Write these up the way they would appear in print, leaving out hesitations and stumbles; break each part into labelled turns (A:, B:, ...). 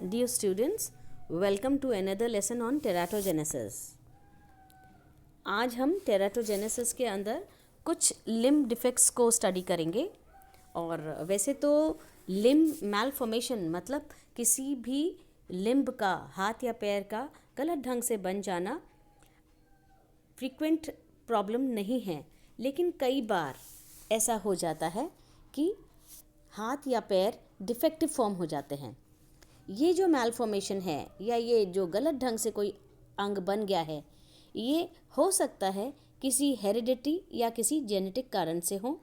A: Dear students, welcome to another lesson on teratogenesis. आज हम टेराटोजेनेसिस के अंदर कुछ लिम्ब डिफेक्ट्स को स्टडी करेंगे। और वैसे तो लिम्ब मैलफॉर्मेशन मतलब किसी भी लिम्ब का, हाथ या पैर का गलत ढंग से बन जाना फ्रीक्वेंट प्रॉब्लम नहीं है, लेकिन कई बार ऐसा हो जाता है कि हाथ या पैर डिफेक्टिव फॉर्म हो जाते हैं। ये जो मैलफॉर्मेशन है या ये जो गलत ढंग से कोई अंग बन गया है, ये हो सकता है किसी हेरिडिटी या किसी जेनेटिक कारण से हो।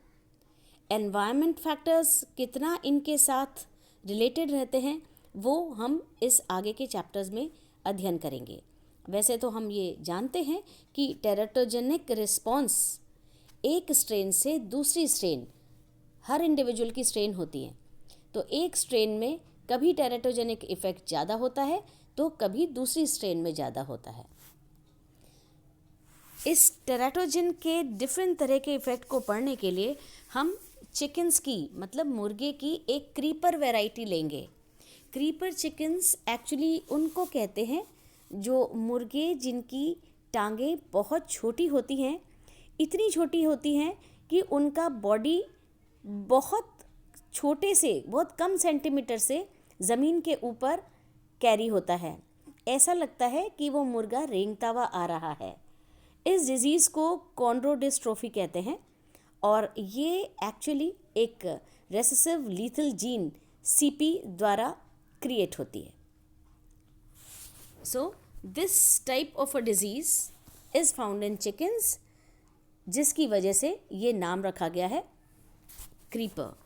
A: एनवायरनमेंट फैक्टर्स कितना इनके साथ रिलेटेड रहते हैं वो हम इस आगे के चैप्टर्स में अध्ययन करेंगे। वैसे तो हम ये जानते हैं कि टेराटोजेनिक रिस्पॉन्स एक स्ट्रेन से दूसरी स्ट्रेन, हर इंडिविजुअल की स्ट्रेन होती है, तो एक स्ट्रेन में कभी टेराटोजेनिक इफेक्ट ज़्यादा होता है तो कभी दूसरी स्ट्रेन में ज़्यादा होता है। इस टेराटोजन के डिफरेंट तरह के इफेक्ट को पढ़ने के लिए हम चिकन्स की मतलब मुर्गे की एक क्रीपर वैरायटी लेंगे। क्रीपर चिकन्स एक्चुअली उनको कहते हैं जो मुर्गे जिनकी टांगें बहुत छोटी होती हैं, इतनी छोटी होती हैं कि उनका बॉडी बहुत छोटे से, बहुत कम सेंटीमीटर से ज़मीन के ऊपर कैरी होता है। ऐसा लगता है कि वो मुर्गा रेंगता हुआ आ रहा है। इस डिज़ीज़ को कॉन्ड्रोडिस्ट्रोफी कहते हैं और ये एक्चुअली एक रेसेसिव लीथल जीन सीपी द्वारा क्रिएट होती है। So this type of a disease is found in chickens, जिसकी वजह से ये नाम रखा गया है क्रीपर।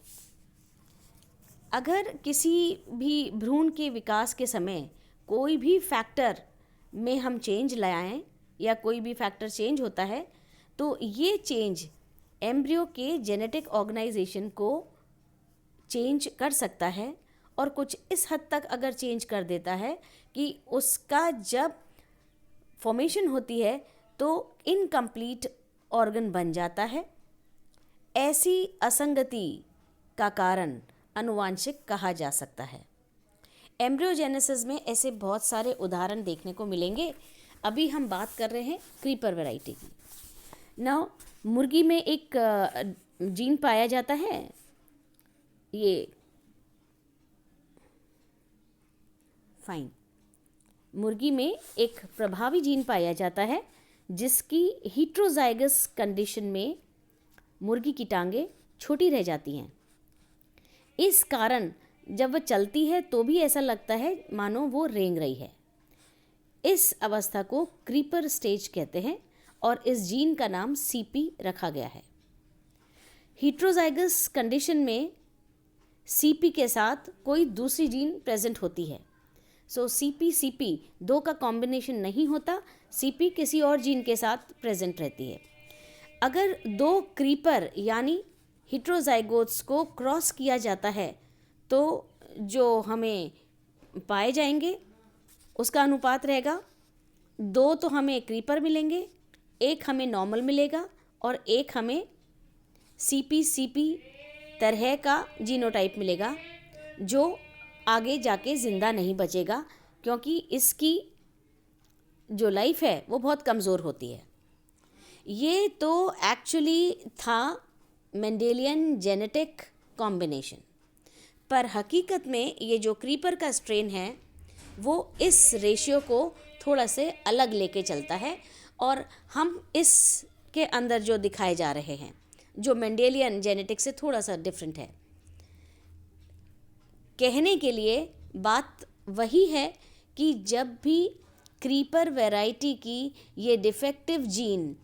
A: अगर किसी भी भ्रूण के विकास के समय कोई भी फैक्टर में हम चेंज लाएं या कोई भी फैक्टर चेंज होता है तो ये चेंज एम्ब्रियो के जेनेटिक ऑर्गेनाइजेशन को चेंज कर सकता है, और कुछ इस हद तक अगर चेंज कर देता है कि उसका जब फॉर्मेशन होती है तो इनकम्प्लीट ऑर्गन बन जाता है। ऐसी असंगति का कारण आनुवांशिक कहा जा सकता है। एम्ब्रियोजेनेसिस में ऐसे बहुत सारे उदाहरण देखने को मिलेंगे। अभी हम बात कर रहे हैं क्रीपर वैरायटी की। नाउ मुर्गी में एक जीन पाया जाता है, ये फाइन, मुर्गी में एक प्रभावी जीन पाया जाता है जिसकी हीट्रोजाइगस कंडीशन में मुर्गी की टांगें छोटी रह जाती हैं। इस कारण जब वह चलती है तो भी ऐसा लगता है मानो वो रेंग रही है। इस अवस्था को क्रीपर स्टेज कहते हैं और इस जीन का नाम सीपी रखा गया है। हीट्रोजाइगस कंडीशन में सीपी के साथ कोई दूसरी जीन प्रेजेंट होती है। सो सीपी सीपी दो का कॉम्बिनेशन नहीं होता, सीपी किसी और जीन के साथ प्रेजेंट रहती है। अगर दो क्रीपर यानी हीट्रोजाइगोट्स को क्रॉस किया जाता है तो जो हमें पाए जाएंगे उसका अनुपात रहेगा, दो तो हमें क्रीपर मिलेंगे, एक हमें नॉर्मल मिलेगा और एक हमें सीपी सीपी तरह का जीनोटाइप मिलेगा जो आगे जाके ज़िंदा नहीं बचेगा क्योंकि इसकी जो लाइफ है वो बहुत कमज़ोर होती है। ये तो एक्चुअली था मेंडेलियन जेनेटिक कॉम्बिनेशन, पर हकीकत में ये जो क्रीपर का स्ट्रेन है वो इस रेशियो को थोड़ा से अलग लेके चलता है और हम इसके अंदर जो दिखाए जा रहे हैं जो मेंडेलियन जेनेटिक से थोड़ा सा डिफरेंट है। कहने के लिए बात वही है कि जब भी क्रीपर वैरायटी की ये डिफेक्टिव जीन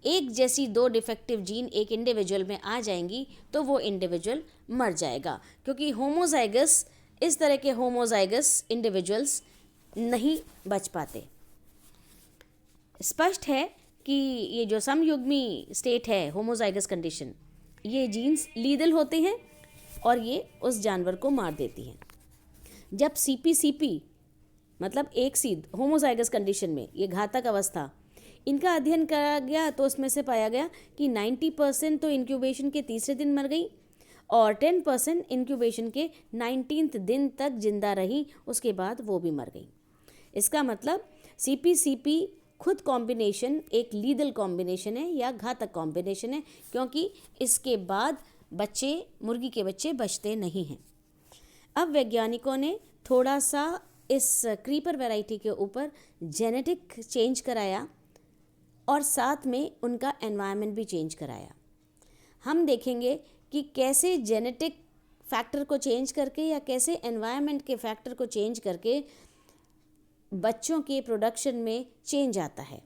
A: एक जैसी दो डिफेक्टिव जीन एक इंडिविजुअल में आ जाएंगी तो वो इंडिविजुअल मर जाएगा, क्योंकि होमोजाइगस, इस तरह के होमोजाइगस इंडिविजुअल्स नहीं बच पाते। स्पष्ट है कि ये जो समयुग्मी स्टेट है, होमोजाइगस कंडीशन, ये जीन्स लीदल होते हैं और ये उस जानवर को मार देती हैं। जब सीपी मतलब एक सीध होमोजाइगस कंडीशन में ये घातक अवस्था, इनका अध्ययन करा गया तो उसमें से पाया गया कि 90% तो इंक्यूबेशन के तीसरे दिन मर गई और 10% इंक्यूबेशन के 19th दिन तक जिंदा रही, उसके बाद वो भी मर गई। इसका मतलब CP-CP खुद कॉम्बिनेशन एक लीदल कॉम्बिनेशन है या घातक कॉम्बिनेशन है, क्योंकि इसके बाद मुर्गी के बच्चे बचते नहीं हैं। अब वैज्ञानिकों ने थोड़ा सा इस क्रीपर वैरायटी के ऊपर जेनेटिक चेंज कराया और साथ में उनका एनवायरनमेंट भी चेंज कराया। हम देखेंगे कि कैसे जेनेटिक फैक्टर को चेंज करके या कैसे एनवायरनमेंट के फैक्टर को चेंज करके बच्चों के प्रोडक्शन में चेंज आता है।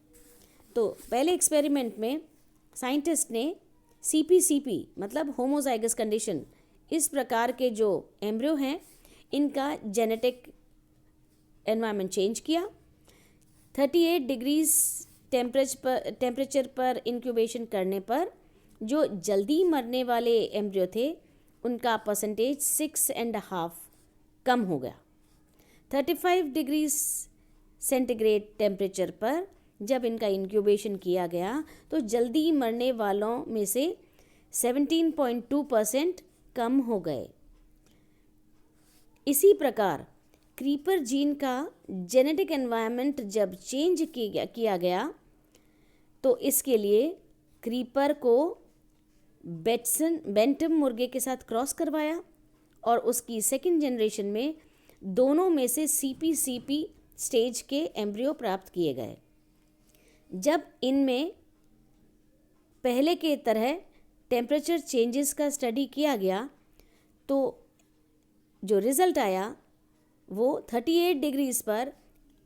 A: तो पहले एक्सपेरिमेंट में साइंटिस्ट ने CP-CP मतलब होमोजाइगस कंडीशन, इस प्रकार के जो एम्ब्रियो हैं इनका जेनेटिक एनवायरनमेंट चेंज किया। 38 डिग्रीज टेम्परेचर पर इंक्यूबेशन करने पर जो जल्दी मरने वाले एम्ब्रियो थे उनका परसेंटेज 6.5 कम हो गया। 35 डिग्रीज सेंटीग्रेड टेम्परेचर पर जब इनका इंक्यूबेशन किया गया तो जल्दी मरने वालों में से 17.2% कम हो गए। इसी प्रकार क्रीपर जीन का जेनेटिक एनवायरनमेंट जब चेंज किया गया तो इसके लिए क्रीपर को बेंटम मुर्गे के साथ क्रॉस करवाया और उसकी सेकंड जनरेशन में दोनों में से CP-CP स्टेज के एम्ब्रियो प्राप्त किए गए। जब इनमें पहले के तरह टेम्परेचर चेंजेस का स्टडी किया गया तो जो रिज़ल्ट आया वो 38 डिग्रीज पर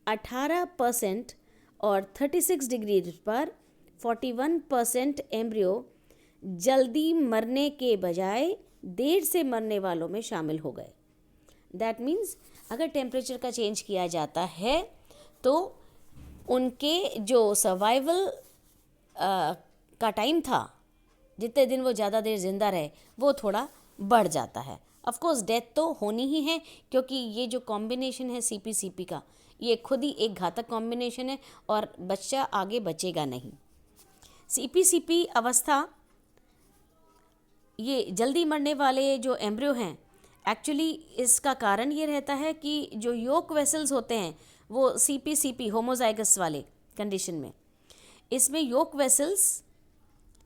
A: 18% और 36 डिग्री पर 41% एम्ब्रियो जल्दी मरने के बजाय देर से मरने वालों में शामिल हो गए। दैट मीन्स अगर टेम्परेचर का चेंज किया जाता है तो उनके जो सर्वाइवल का टाइम था, जितने दिन वो ज़्यादा देर जिंदा रहे, वो थोड़ा बढ़ जाता है। ऑफ कोर्स डेथ तो होनी ही है, क्योंकि ये जो कॉम्बिनेशन है CP-CP का, ये खुद ही एक घातक कॉम्बिनेशन है और बच्चा आगे बचेगा नहीं। CP-CP अवस्था, ये जल्दी मरने वाले जो एम्ब्रियो हैं, एक्चुअली इसका कारण ये रहता है कि जो योक वेसल्स होते हैं वो CP-CP होमोजाइगस वाले कंडीशन में, इसमें योक वेसल्स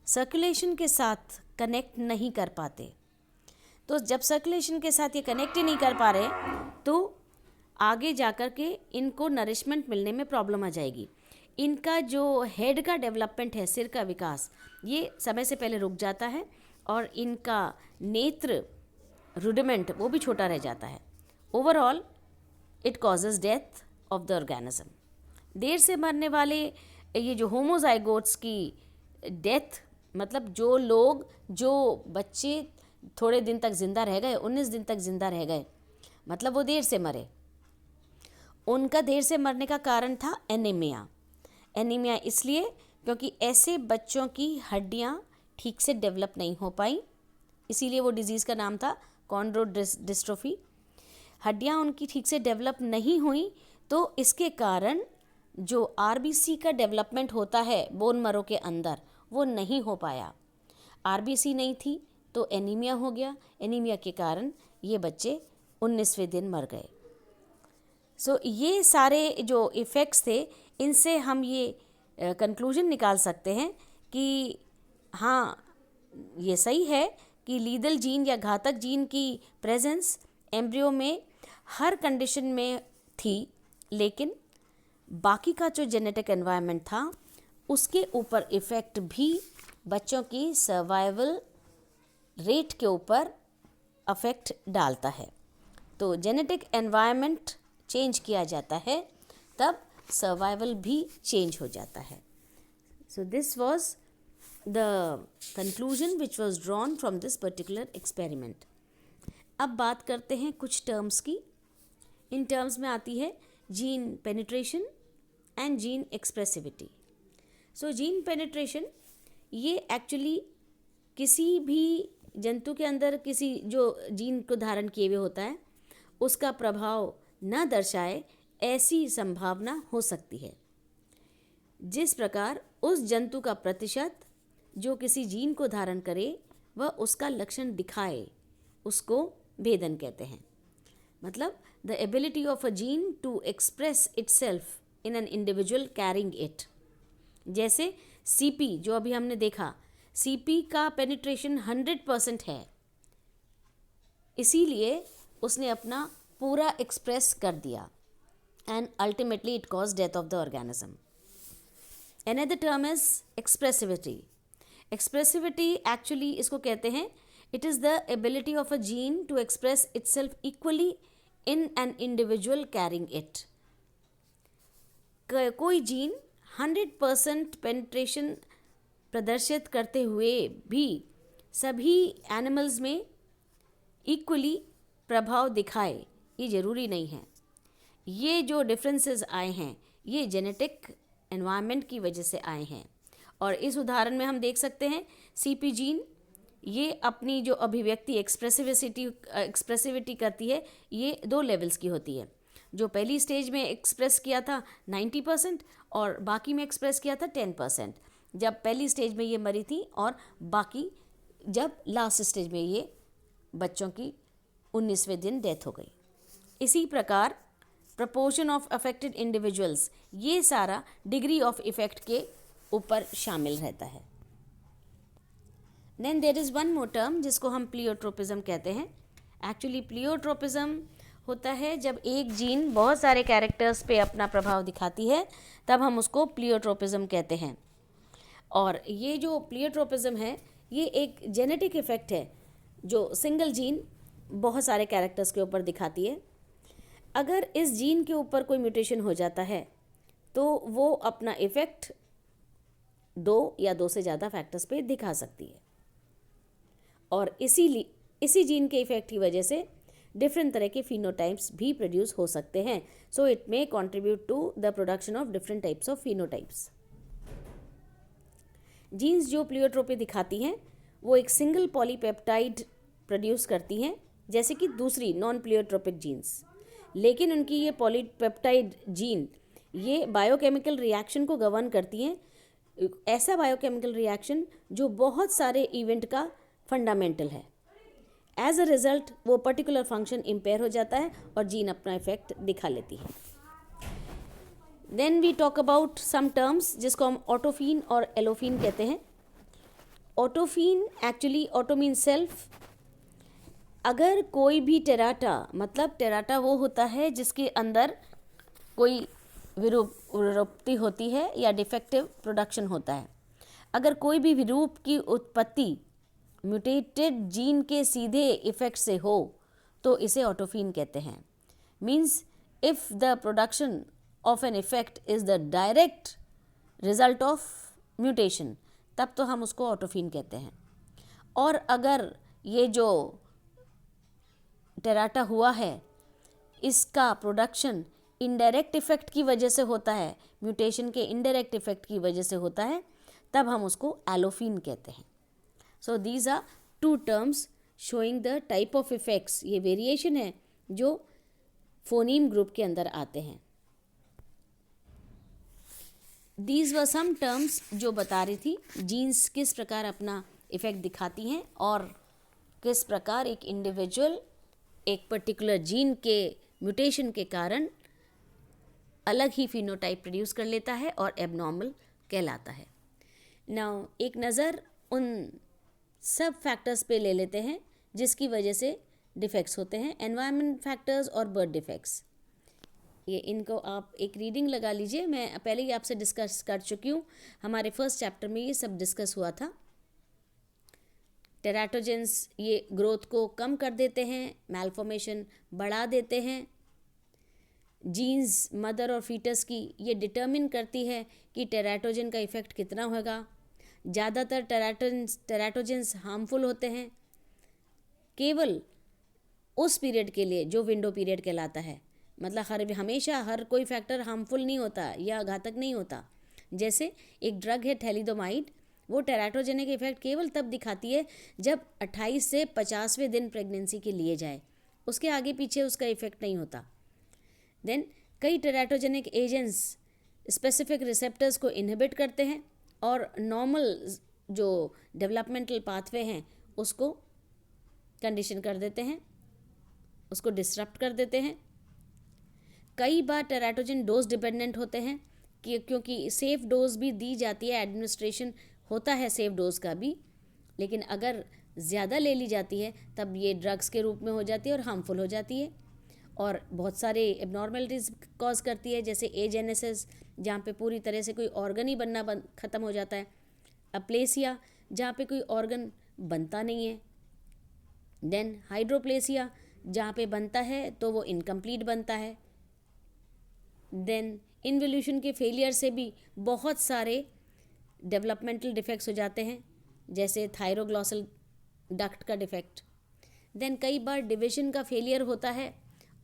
A: सर्कुलेशन के साथ कनेक्ट नहीं कर पाते। तो जब सर्कुलेशन के साथ ये कनेक्ट ही नहीं कर पा रहे तो आगे जाकर के इनको नरिशमेंट मिलने में प्रॉब्लम आ जाएगी। इनका जो हेड का डेवलपमेंट है, सिर का विकास, ये समय से पहले रुक जाता है और इनका नेत्र रुडिमेंट वो भी छोटा रह जाता है। Overall it causes death of the organism. देर से मरने वाले ये जो होमोजाइगोट्स की डेथ, मतलब जो बच्चे थोड़े दिन तक ज़िंदा रह गए, 19 दिन तक ज़िंदा रह गए, मतलब वो देर से मरे। उनका देर से मरने का कारण था एनीमिया। एनीमिया इसलिए क्योंकि ऐसे बच्चों की हड्डियाँ ठीक से डेवलप नहीं हो पाई, इसीलिए वो डिज़ीज़ का नाम था कॉन्ड्रोडिस्ट्रोफी। हड्डियाँ उनकी ठीक से डेवलप नहीं हुई तो इसके कारण जो RBC का डेवलपमेंट होता है बोन मरो के अंदर, वो नहीं हो पाया। RBC नहीं थी तो एनीमिया हो गया। एनीमिया के कारण ये बच्चे 19वें दिन मर गए। सो ये सारे जो इफ़ेक्ट्स थे, इनसे हम ये कंक्लूजन निकाल सकते हैं कि हाँ, ये सही है कि लीदल जीन या घातक जीन की प्रेजेंस एम्ब्रियो में हर कंडीशन में थी, लेकिन बाकी का जो जेनेटिक एनवायरनमेंट था उसके ऊपर इफ़ेक्ट भी बच्चों की सर्वाइवल रेट के ऊपर अफेक्ट डालता है। तो जेनेटिक एनवायरनमेंट चेंज किया जाता है तब सर्वाइवल भी चेंज हो जाता है। So this was the conclusion which was drawn from this particular experiment. अब बात करते हैं कुछ टर्म्स की। इन टर्म्स में आती है gene penetration and gene expressivity. So gene penetration ये एक्चुअली किसी भी जंतु के अंदर किसी जो जीन को धारण किए हुए होता है उसका प्रभाव न दर्शाए, ऐसी संभावना हो सकती है। जिस प्रकार उस जंतु का प्रतिशत जो किसी जीन को धारण करे वह उसका लक्षण दिखाए, उसको भेदन कहते हैं। मतलब the ability of a gene to express itself in an individual carrying it. जैसे सीपी जो अभी हमने देखा, सीपी का पेनिट्रेशन 100% है, इसीलिए उसने अपना पूरा एक्सप्रेस कर दिया and ultimately it cause death of the organism. Another term is expressivity. Expressivity actually इसको कहते हैं it is the ability of a gene to express itself equally in an individual carrying it. कोई gene 100% penetration प्रदर्शित करते हुए भी सभी animals में इक्वली प्रभाव दिखाए, ये ज़रूरी नहीं है। ये जो डिफरेंसेस आए हैं ये जेनेटिक एनवायरनमेंट की वजह से आए हैं। और इस उदाहरण में हम देख सकते हैं सीपी जीन ये अपनी जो अभिव्यक्ति एक्सप्रेसिविटी करती है ये 2 लेवल्स की होती है। जो पहली स्टेज में एक्सप्रेस किया था 90% और बाकी में एक्सप्रेस किया था 10%, जब पहली स्टेज में ये मरी थी, और बाकी जब लास्ट स्टेज में ये बच्चों की 19वें दिन डेथ हो गई। इसी प्रकार प्रपोर्शन ऑफ अफेक्टेड इंडिविजुअल्स, ये सारा डिग्री ऑफ इफेक्ट के ऊपर शामिल रहता है। Then there is one more term जिसको हम प्लियोट्रोपिज्म कहते हैं। एक्चुअली प्लियोट्रोपिज्म होता है जब एक जीन बहुत सारे कैरेक्टर्स पे अपना प्रभाव दिखाती है, तब हम उसको प्लियोट्रोपिज्म कहते हैं। और ये जो प्लियोट्रोपिज्म है ये एक जेनेटिक इफेक्ट है जो सिंगल जीन बहुत सारे कैरेक्टर्स के ऊपर दिखाती है। अगर इस जीन के ऊपर कोई म्यूटेशन हो जाता है तो वो अपना इफ़ेक्ट 2 या 2 से ज़्यादा फैक्टर्स पे दिखा सकती है, और इसी जीन के इफ़ेक्ट की वजह से डिफरेंट तरह के फिनोटाइप्स भी प्रोड्यूस हो सकते हैं। So it may contribute to the production of different types of phenotypes. Genes जो प्लियोट्रोपी दिखाती हैं वो एक सिंगल पॉलीपेप्टाइड प्रोड्यूस करती हैं, जैसे कि दूसरी नॉन प्लियोट्रोपिक जीन्स, लेकिन उनकी ये पॉलीपेप्टाइड जीन ये बायोकेमिकल रिएक्शन को गवर्न करती हैं, ऐसा बायोकेमिकल रिएक्शन जो बहुत सारे इवेंट का फंडामेंटल है। एज अ रिजल्ट वो पर्टिकुलर फंक्शन इम्पेयर हो जाता है और जीन अपना इफेक्ट दिखा लेती है। Then we talk about some terms जिसको हम ऑटोफिन और एलोफिन कहते हैं। Autophene actually auto mean self. अगर कोई भी टेराटा, मतलब टेराटा वो होता है जिसके अंदर कोई विरूपति होती है या डिफेक्टिव प्रोडक्शन होता है, अगर कोई भी विरूप की उत्पत्ति म्यूटेटेड जीन के सीधे इफेक्ट से हो तो इसे ऑटोफिन कहते हैं। Means if the production of an effect is the direct result of mutation, तब तो हम उसको ऑटोफिन कहते हैं। और अगर ये जो टेराटा हुआ है इसका प्रोडक्शन इनडायरेक्ट इफेक्ट की वजह से होता है, म्यूटेशन के इनडायरेक्ट इफेक्ट की वजह से होता है, तब हम उसको एलोफिन कहते हैं। So these are 2 terms showing the type of effects. ये वेरिएशन है जो फोनीम ग्रुप के अंदर आते हैं। दीज वर सम टर्म्स जो बता रही थी जीन्स किस प्रकार अपना इफेक्ट दिखाती हैं और किस प्रकार एक इंडिविजुअल एक पर्टिकुलर जीन के म्यूटेशन के कारण अलग ही फिनोटाइप प्रोड्यूस कर लेता है और एबनॉर्मल कहलाता है। नाउ एक नज़र उन सब फैक्टर्स पे ले लेते हैं जिसकी वजह से डिफेक्ट्स होते हैं, एनवायरनमेंट फैक्टर्स और बर्थ डिफेक्ट्स। ये इनको आप एक रीडिंग लगा लीजिए, मैं पहले ही आपसे डिस्कस कर चुकी हूँ, हमारे फर्स्ट चैप्टर में ये सब डिस्कस हुआ था। टेराटोजेंस ये ग्रोथ को कम कर देते हैं, मैलफॉर्मेशन बढ़ा देते हैं। जीन्स मदर और फीटस की ये डिटर्मिन करती है कि टेराटोजन का इफ़ेक्ट कितना होगा। ज़्यादातर टेराटोजेंस हार्मफुल होते हैं केवल उस पीरियड के लिए जो विंडो पीरियड कहलाता है। मतलब हमेशा हर कोई फैक्टर हार्मफुल नहीं होता या घातक नहीं होता। जैसे एक ड्रग है थैलिडोमाइड, वो टेराटोजेनिक इफेक्ट केवल तब दिखाती है जब 28 से 50वें दिन प्रेगनेंसी के लिए जाए, उसके आगे पीछे उसका इफेक्ट नहीं होता। देन कई टेराटोजेनिक एजेंट्स स्पेसिफिक रिसेप्टर्स को इनहिबिट करते हैं और नॉर्मल जो डेवलपमेंटल पाथवे हैं उसको कंडीशन कर देते हैं, उसको डिसरप्ट कर देते हैं। कई बार टेराटोजन डोज डिपेंडेंट होते हैं क्योंकि सेफ डोज भी दी जाती है, एडमिनिस्ट्रेशन होता है सेफ डोज का भी, लेकिन अगर ज़्यादा ले ली जाती है तब ये ड्रग्स के रूप में हो जाती है और हार्मफुल हो जाती है और बहुत सारे एबनॉर्मलिटीज़ कॉज करती है, जैसे एजेनेसिस जहाँ पे पूरी तरह से कोई ऑर्गन ही बनना ख़त्म हो जाता है, अप्लेसिया जहाँ पे कोई ऑर्गन बनता नहीं है, देन हाइड्रोप्लेसिया जहाँ पे बनता है तो वो इनकम्प्लीट बनता है, देन इन्वोल्यूशन के फेलियर से भी बहुत सारे डेवलपमेंटल डिफेक्ट्स हो जाते हैं, जैसे थायरोग्लॉसल डक्ट का डिफेक्ट। देन कई बार डिविजन का फेलियर होता है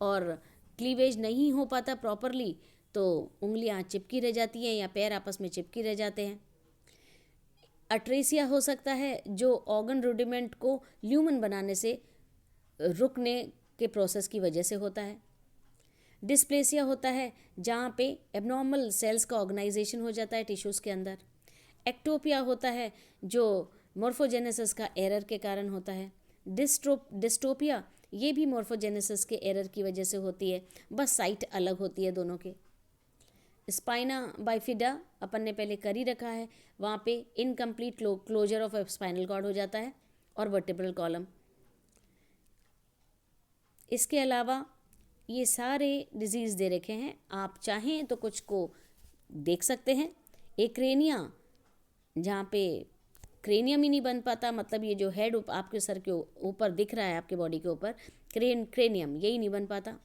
A: और क्लीवेज नहीं हो पाता प्रॉपरली, तो उंगलियां चिपकी रह जाती हैं या पैर आपस में चिपकी रह जाते हैं। अट्रेसिया हो सकता है जो ऑर्गन रूडिमेंट को ल्यूमन बनाने से रुकने के प्रोसेस की वजह से होता है। डिस्प्लेसिया होता है जहाँ पे एबनॉर्मल सेल्स का ऑर्गेनाइजेशन हो जाता है टिश्यूज़ के अंदर। एक्टोपिया होता है जो मॉर्फोजेनेसिस का एरर के कारण होता है। डिस्टोपिया ये भी मॉर्फोजेनेसिस के एरर की वजह से होती है, बस साइट अलग होती है दोनों के। स्पाइना बाइफिडा अपन ने पहले कर ही रखा है, वहाँ पे incomplete closure of spinal cord हो जाता है और वर्टिब्रल कॉलम। इसके अलावा ये सारे डिजीज़ दे रखे हैं, आप चाहें तो कुछ को देख सकते हैं। एक्रेनिया जहाँ पे क्रेनियम ही नहीं बन पाता, मतलब ये जो हेड आपके सर के ऊपर दिख रहा है आपके बॉडी के ऊपर, क्रेनियम यही नहीं बन पाता।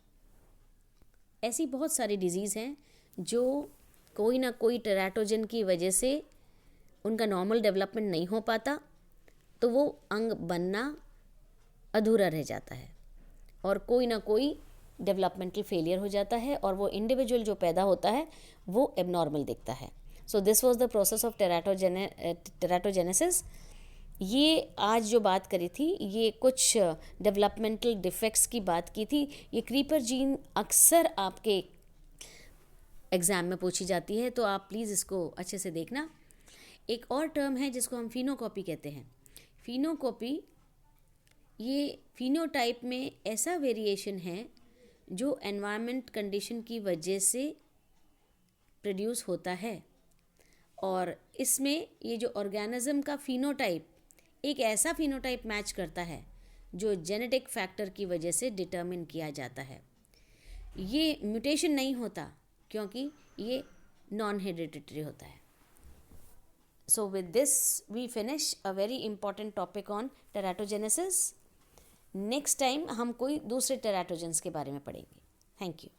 A: ऐसी बहुत सारी डिजीज़ हैं जो कोई ना कोई टेराटोजन की वजह से उनका नॉर्मल डेवलपमेंट नहीं हो पाता, तो वो अंग बनना अधूरा रह जाता है और कोई ना कोई डेवलपमेंटल फेलियर हो जाता है और वो इंडिविजुअल जो पैदा होता है वो एबनॉर्मल दिखता है। So this was the process of teratogenesis. ये आज जो बात करी थी ये कुछ डेवलपमेंटल डिफेक्ट्स की बात की थी। ये क्रीपर जीन अक्सर आपके एग्ज़ाम में पूछी जाती है, तो आप प्लीज़ इसको अच्छे से देखना। एक और टर्म है जिसको हम फिनोकॉपी कहते हैं। फिनोकॉपी ये फिनोटाइप में ऐसा वेरिएशन है जो एनवायरनमेंट कंडीशन की वजह से प्रोड्यूस होता है, और इसमें ये जो ऑर्गेनिज्म का फिनोटाइप एक ऐसा फिनोटाइप मैच करता है जो जेनेटिक फैक्टर की वजह से डिटरमिन किया जाता है। ये म्यूटेशन नहीं होता क्योंकि ये नॉन हेरिडिटरी होता है। So with this we finish a very important topic on teratogenesis. Next time हम कोई दूसरे टेराटोजेंस के बारे में पढ़ेंगे। Thank you.